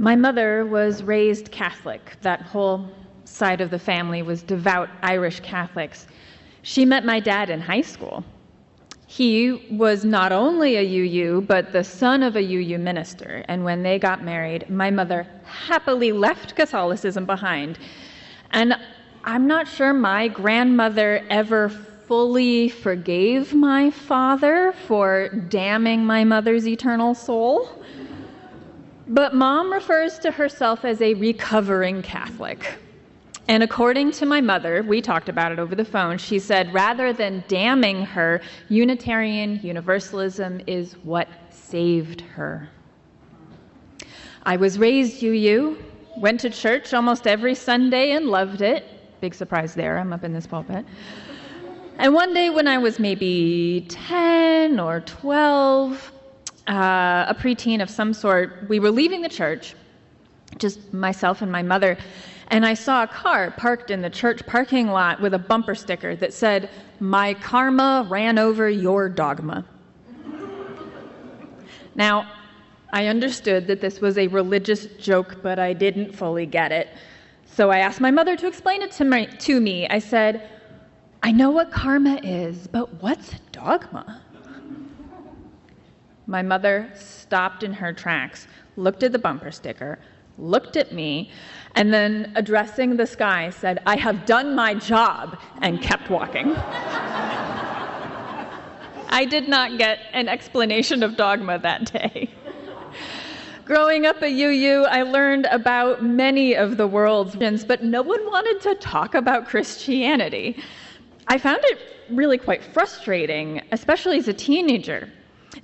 My mother was raised Catholic. That whole side of the family was devout Irish Catholics. She met my dad in high school. He was not only a UU, but the son of a UU minister. And when they got married, my mother happily left Catholicism behind. And I'm not sure my grandmother ever fully forgave my father for damning my mother's eternal soul. But Mom refers to herself as a recovering Catholic. And according to my mother, we talked about it over the phone, she said rather than damning her, Unitarian Universalism is what saved her. I was raised UU, went to church almost every Sunday and loved it. Big surprise there, I'm up in this pulpit. And one day when I was maybe 10 or 12, a preteen of some sort, we were leaving the church, just myself and my mother, and I saw a car parked in the church parking lot with a bumper sticker that said, "My karma ran over your dogma." Now, I understood that this was a religious joke, but I didn't fully get it. So I asked my mother to explain it to me. I said, "I know what karma is, but what's dogma?" My mother stopped in her tracks, looked at the bumper sticker, looked at me, and then addressing the sky said, "I have done my job," and kept walking. I did not get an explanation of dogma that day. Growing up a UU, I learned about many of the world's religions, but no one wanted to talk about Christianity. I found it really quite frustrating, especially as a teenager.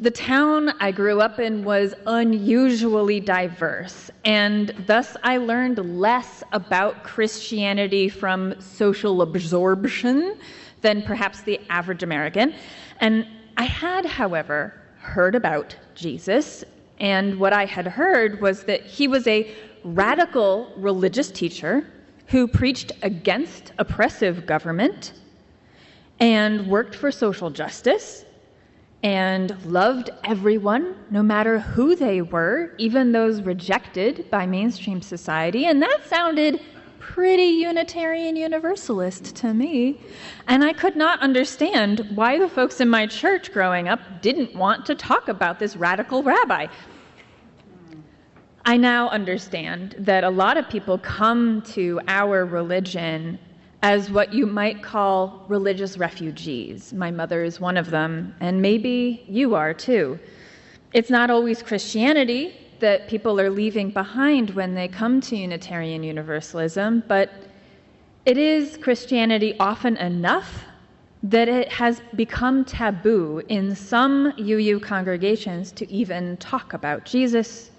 The town I grew up in was unusually diverse, and thus I learned less about Christianity from social absorption than perhaps the average American. And I had, however, heard about Jesus, and what I had heard was that he was a radical religious teacher who preached against oppressive government and worked for social justice and loved everyone, no matter who they were, even those rejected by mainstream society. And that sounded pretty Unitarian Universalist to me. And I could not understand why the folks in my church growing up didn't want to talk about this radical rabbi. I now understand that a lot of people come to our religion as what you might call religious refugees. My mother is one of them, and maybe you are too. It's not always Christianity that people are leaving behind when they come to Unitarian Universalism, but it is Christianity often enough that it has become taboo in some UU congregations to even talk about Jesus,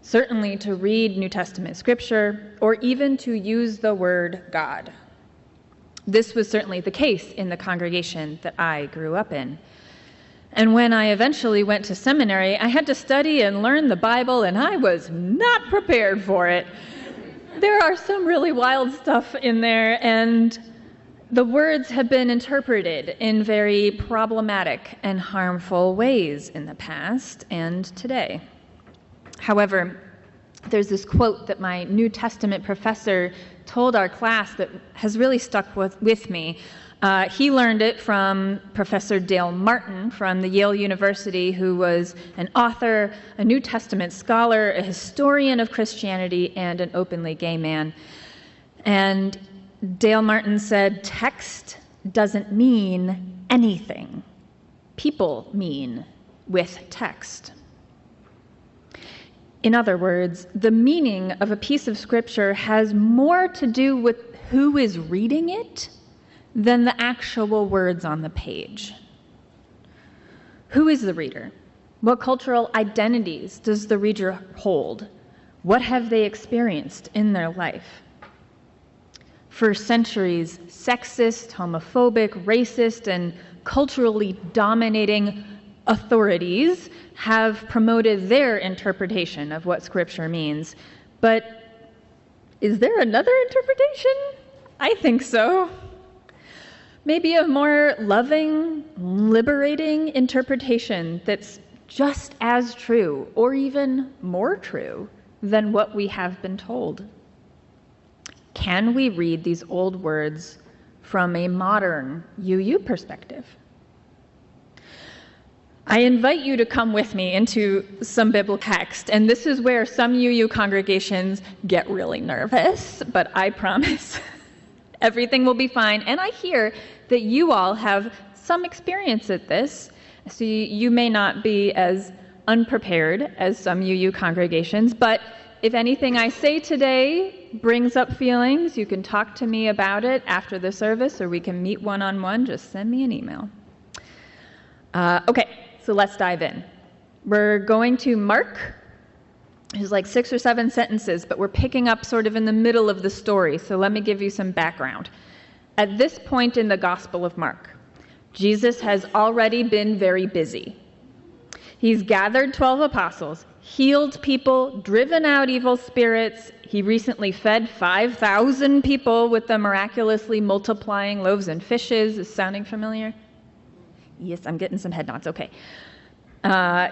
certainly to read New Testament scripture, or even to use the word God. This was certainly the case in the congregation that I grew up in. And when I eventually went to seminary, I had to study and learn the Bible, and I was not prepared for it. There are some really wild stuff in there, and the words have been interpreted in very problematic and harmful ways in the past and today. However, there's this quote that my New Testament professor told our class that has really stuck with me. He learned it from Professor Dale Martin from the Yale University, who was an author, a New Testament scholar, a historian of Christianity, and an openly gay man. And Dale Martin said, "Text doesn't mean anything. People mean with text." In other words, the meaning of a piece of scripture has more to do with who is reading it than the actual words on the page. Who is the reader? What cultural identities does the reader hold? What have they experienced in their life? For centuries, sexist, homophobic, racist, and culturally dominating authorities have promoted their interpretation of what Scripture means. But is there another interpretation? I think so. Maybe a more loving, liberating interpretation that's just as true, or even more true, than what we have been told? Can we read these old words from a modern UU perspective? I invite you to come with me into some biblical text, and this is where some UU congregations get really nervous, but I promise everything will be fine. And I hear that you all have some experience at this, so you may not be as unprepared as some UU congregations, but if anything I say today brings up feelings, you can talk to me about it after the service, or we can meet one-on-one. Just send me an email. Okay, so let's dive in. We're going to Mark. There's like 6 or 7 sentences, but we're picking up sort of in the middle of the story, so let me give you some background. At this point in the Gospel of Mark, Jesus has already been very busy. He's gathered 12 apostles, healed people, driven out evil spirits. He recently fed 5,000 people with the miraculously multiplying loaves and fishes. Is sounding familiar? Yes, I'm getting some head nods. Okay.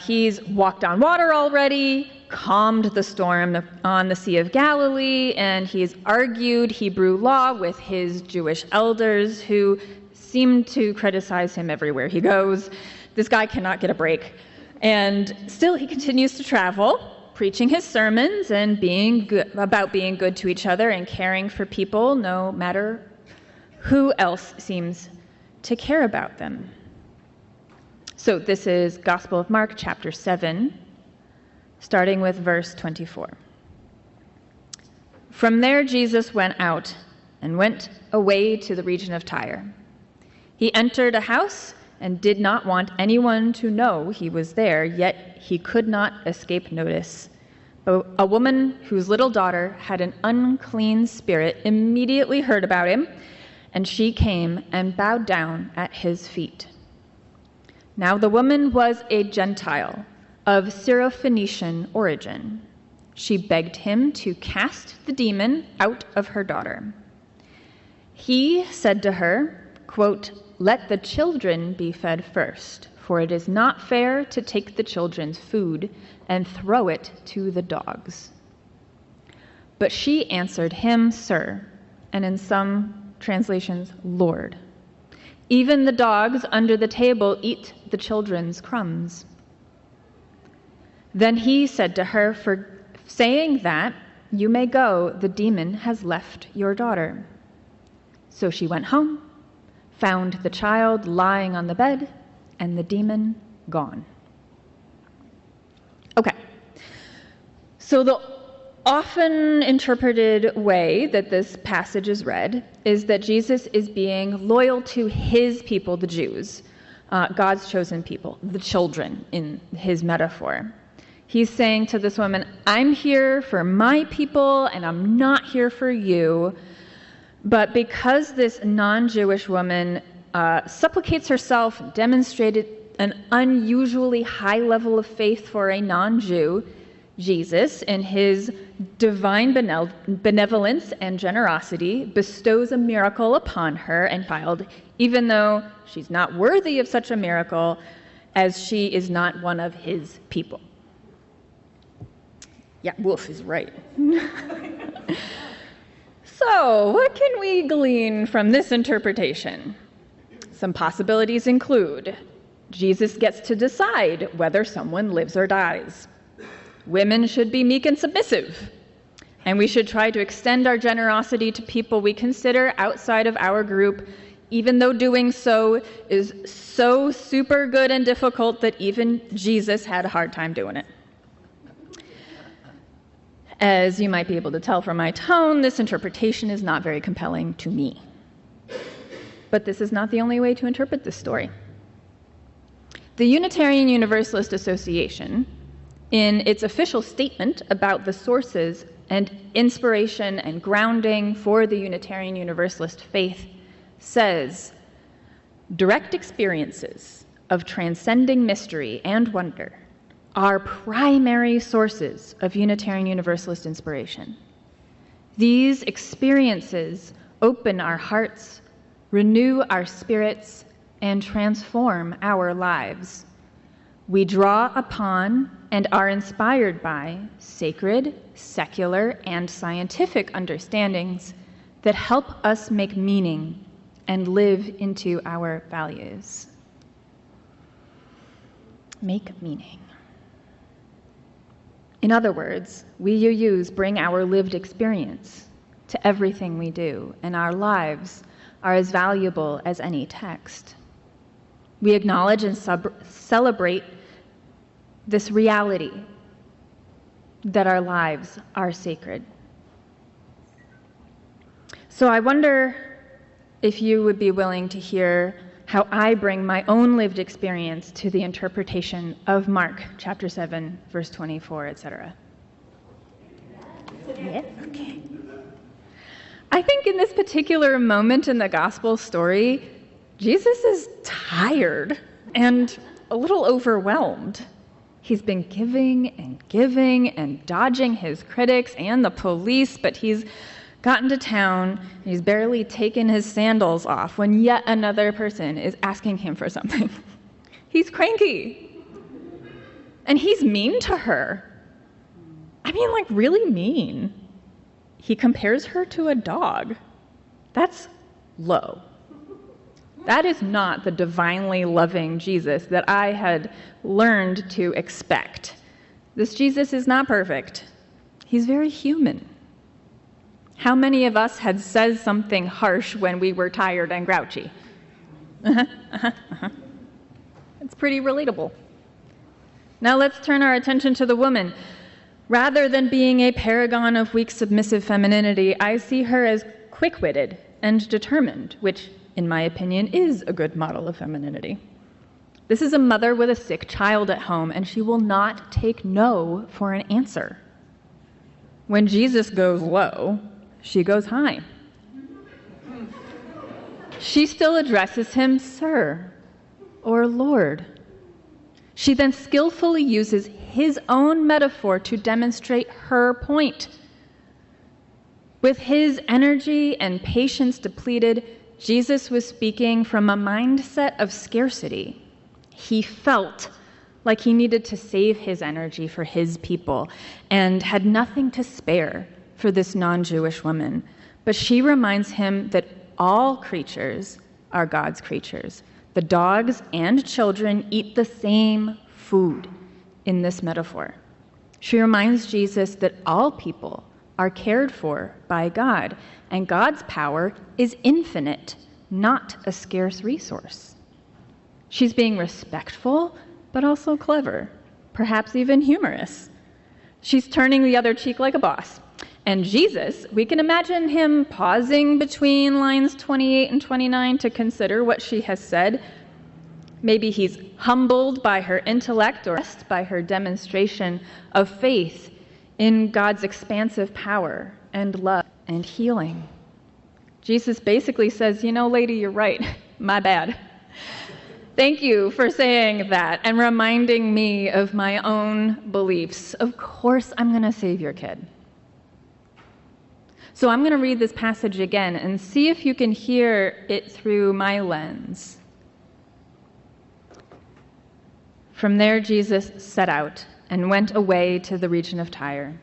He's walked on water already, calmed the storm on the Sea of Galilee, and he's argued Hebrew law with his Jewish elders who seem to criticize him everywhere he goes. This guy cannot get a break. And still he continues to travel, preaching his sermons and being good to each other and caring for people, no matter who else seems to care about them. So this is Gospel of Mark, chapter 7, starting with verse 24. From there Jesus went out and went away to the region of Tyre. He entered a house and did not want anyone to know he was there, yet he could not escape notice. But a woman whose little daughter had an unclean spirit immediately heard about him, and she came and bowed down at his feet. Now the woman was a Gentile of Syrophoenician origin. She begged him to cast the demon out of her daughter. He said to her, quote, "Let the children be fed first, for it is not fair to take the children's food and throw it to the dogs." But she answered him, "Sir," and in some translations, "Lord. Even the dogs under the table eat the children's crumbs." Then he said to her, "For saying that, you may go, the demon has left your daughter." So she went home, found the child lying on the bed, and the demon gone. Okay, so the often interpreted way that this passage is read is that Jesus is being loyal to his people, the Jews, God's chosen people, the children in his metaphor. He's saying to this woman, "I'm here for my people and I'm not here for you." But because this non-Jewish woman supplicates herself, demonstrated an unusually high level of faith for a non-Jew, Jesus, in his divine benevolence and generosity, bestows a miracle upon her and child, even though she's not worthy of such a miracle, as she is not one of his people. Yeah, Wolf is right. So, what can we glean from this interpretation? Some possibilities include Jesus gets to decide whether someone lives or dies. Women should be meek and submissive, and we should try to extend our generosity to people we consider outside of our group, even though doing so is so super good and difficult that even Jesus had a hard time doing it. As you might be able to tell from my tone, this interpretation is not very compelling to me. But this is not the only way to interpret this story. The Unitarian Universalist Association, in its official statement about the sources and inspiration and grounding for the Unitarian Universalist faith, says, "Direct experiences of transcending mystery and wonder are primary sources of Unitarian Universalist inspiration. These experiences open our hearts, renew our spirits, and transform our lives. We draw upon and are inspired by sacred, secular, and scientific understandings that help us make meaning and live into our values. Make meaning. In other words, we UUs bring our lived experience to everything we do, and our lives are as valuable as any text. We acknowledge and celebrate this reality that our lives are sacred. So I wonder if you would be willing to hear how I bring my own lived experience to the interpretation of Mark chapter 7, verse 24, etc. Yeah, okay. I think in this particular moment in the gospel story, Jesus is tired and a little overwhelmed. He's been giving and dodging his critics and the police, but he's gotten to town, and he's barely taken his sandals off when yet another person is asking him for something. He's cranky. And he's mean to her. I mean, like, really mean. He compares her to a dog. That's low. That is not the divinely loving Jesus that I had learned to expect. This Jesus is not perfect. He's very human. How many of us had said something harsh when we were tired and grouchy? It's pretty relatable. Now let's turn our attention to the woman. Rather than being a paragon of weak, submissive femininity, I see her as quick-witted and determined, which, in my opinion, is a good model of femininity. This is a mother with a sick child at home, and she will not take no for an answer. When Jesus goes low, she goes high. She still addresses him, Sir, or Lord. She then skillfully uses his own metaphor to demonstrate her point. With his energy and patience depleted, Jesus was speaking from a mindset of scarcity. He felt like he needed to save his energy for his people and had nothing to spare for this non-Jewish woman. But she reminds him that all creatures are God's creatures. The dogs and children eat the same food in this metaphor. She reminds Jesus that all people are cared for by God, and God's power is infinite, not a scarce resource. She's being respectful, but also clever, perhaps even humorous. She's turning the other cheek like a boss. And Jesus, we can imagine him pausing between lines 28 and 29 to consider what she has said. Maybe he's humbled by her intellect or impressed by her demonstration of faith in God's expansive power and love and healing. Jesus basically says, you know, lady, you're right. My bad. Thank you for saying that and reminding me of my own beliefs. Of course I'm going to save your kid. So I'm going to read this passage again and see if you can hear it through my lens. From there, Jesus set out and went away to the region of Tyre.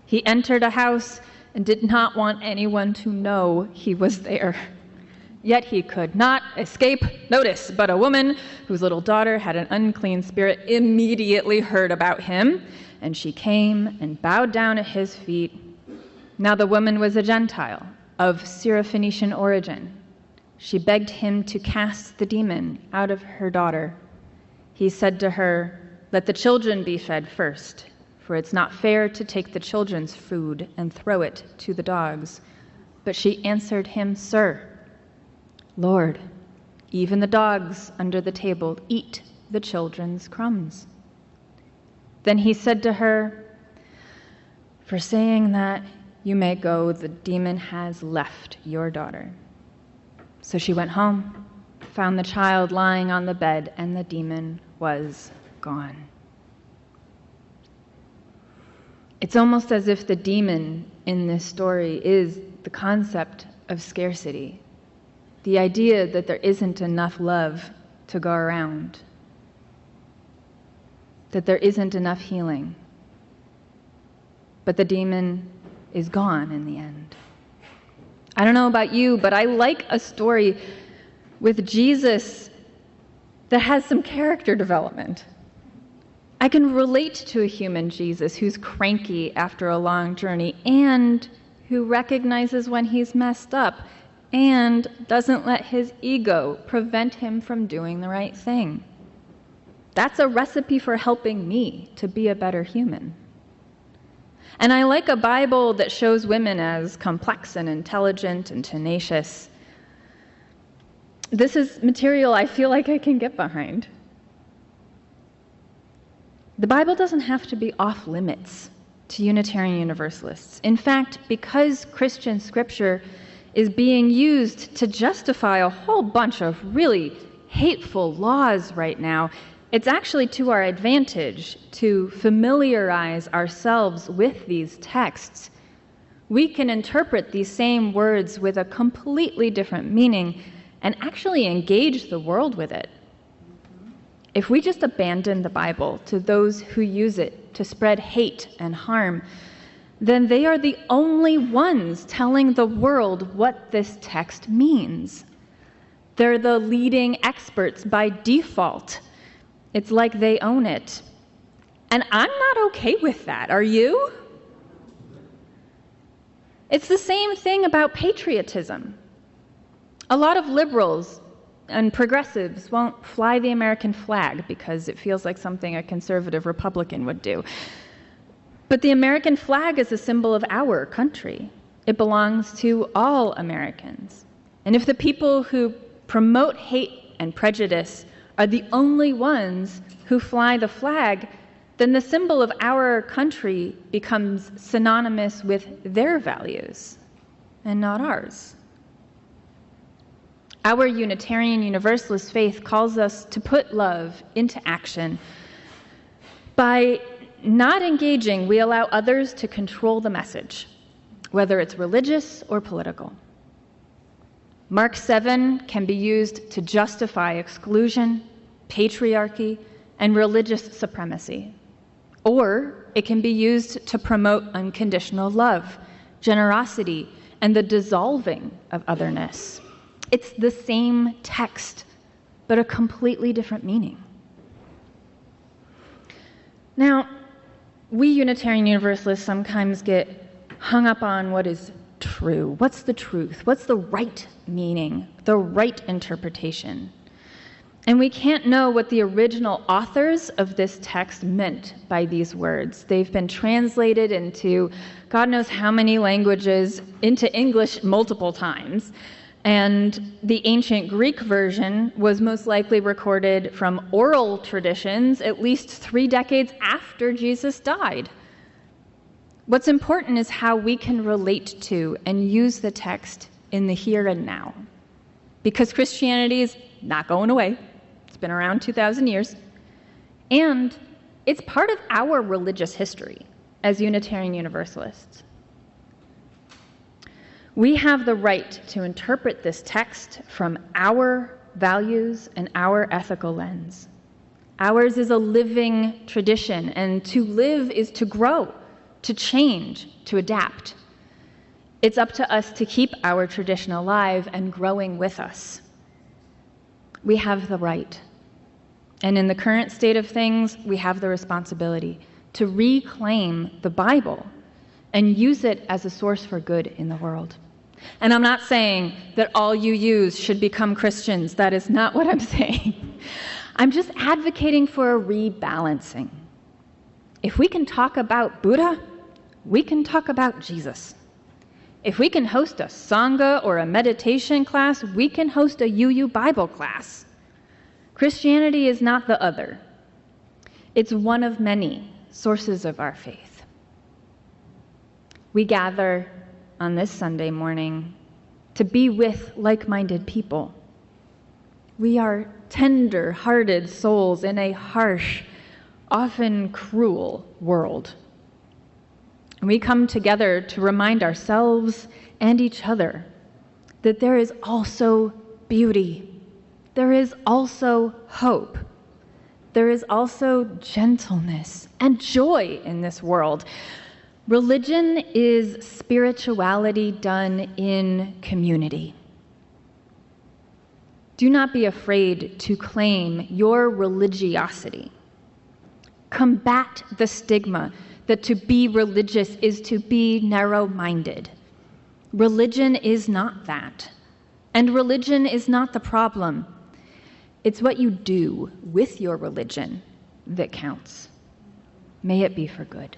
He entered a house and did not want anyone to know he was there. Yet he could not escape notice, but a woman whose little daughter had an unclean spirit immediately heard about him, and she came and bowed down at his feet. Now the woman was a Gentile of Syrophoenician origin. She begged him to cast the demon out of her daughter. He said to her, "Let the children be fed first, for it's not fair to take the children's food and throw it to the dogs." But she answered him, "Sir, Lord, even the dogs under the table eat the children's crumbs." Then he said to her, "For saying that, you may go, the demon has left your daughter." So she went home, found the child lying on the bed, and the demon was gone. It's almost as if the demon in this story is the concept of scarcity, the idea that there isn't enough love to go around. that there isn't enough healing. But the demon is gone in the end. I don't know about you, but I like a story with Jesus that has some character development. I can relate to a human Jesus who's cranky after a long journey and who recognizes when he's messed up and doesn't let his ego prevent him from doing the right thing. That's a recipe for helping me to be a better human. And I like a Bible that shows women as complex and intelligent and tenacious. This is material I feel like I can get behind. The Bible doesn't have to be off limits to Unitarian Universalists. In fact, because Christian scripture is being used to justify a whole bunch of really hateful laws right now, it's actually to our advantage to familiarize ourselves with these texts. We can interpret these same words with a completely different meaning and actually engage the world with it. If we just abandon the Bible to those who use it to spread hate and harm, then they are the only ones telling the world what this text means. They're the leading experts by default. It's like they own it. And I'm not okay with that. Are you? It's the same thing about patriotism. A lot of liberals and progressives won't fly the American flag because it feels like something a conservative Republican would do. But the American flag is a symbol of our country. It belongs to all Americans. And if the people who promote hate and prejudice are the only ones who fly the flag, then the symbol of our country becomes synonymous with their values and not ours. Our Unitarian Universalist faith calls us to put love into action. By not engaging, we allow others to control the message, whether it's religious or political. Mark 7 can be used to justify exclusion, patriarchy, and religious supremacy. Or it can be used to promote unconditional love, generosity, and the dissolving of otherness. It's the same text, but a completely different meaning. Now, we Unitarian Universalists sometimes get hung up on what is true. What's the truth? What's the right meaning, the right interpretation? And we can't know what the original authors of this text meant by these words. They've been translated into God knows how many languages, into English multiple times. And the ancient Greek version was most likely recorded from oral traditions at least 3 decades after Jesus died. What's important is how we can relate to and use the text in the here and now. Because Christianity is not going away. It's been around 2,000 years. And it's part of our religious history as Unitarian Universalists. We have the right to interpret this text from our values and our ethical lens. Ours is a living tradition, and to live is to grow, to change, to adapt. It's up to us to keep our tradition alive and growing with us. We have the right. And in the current state of things, we have the responsibility to reclaim the Bible and use it as a source for good in the world. And I'm not saying that all you use should become Christians. That is not what I'm saying. I'm just advocating for a rebalancing. If we can talk about Buddha, we can talk about Jesus. If we can host a Sangha or a meditation class, we can host a UU Bible class. Christianity is not the other. It's one of many sources of our faith. We gather on this Sunday morning to be with like-minded people. We are tender-hearted souls in a harsh, often cruel world. And we come together to remind ourselves and each other that there is also beauty. There is also hope. there is also gentleness and joy in this world. Religion is spirituality done in community. Do not be afraid to claim your religiosity. Combat the stigma that to be religious is to be narrow-minded. Religion is not that. And religion is not the problem. It's what you do with your religion that counts. May it be for good.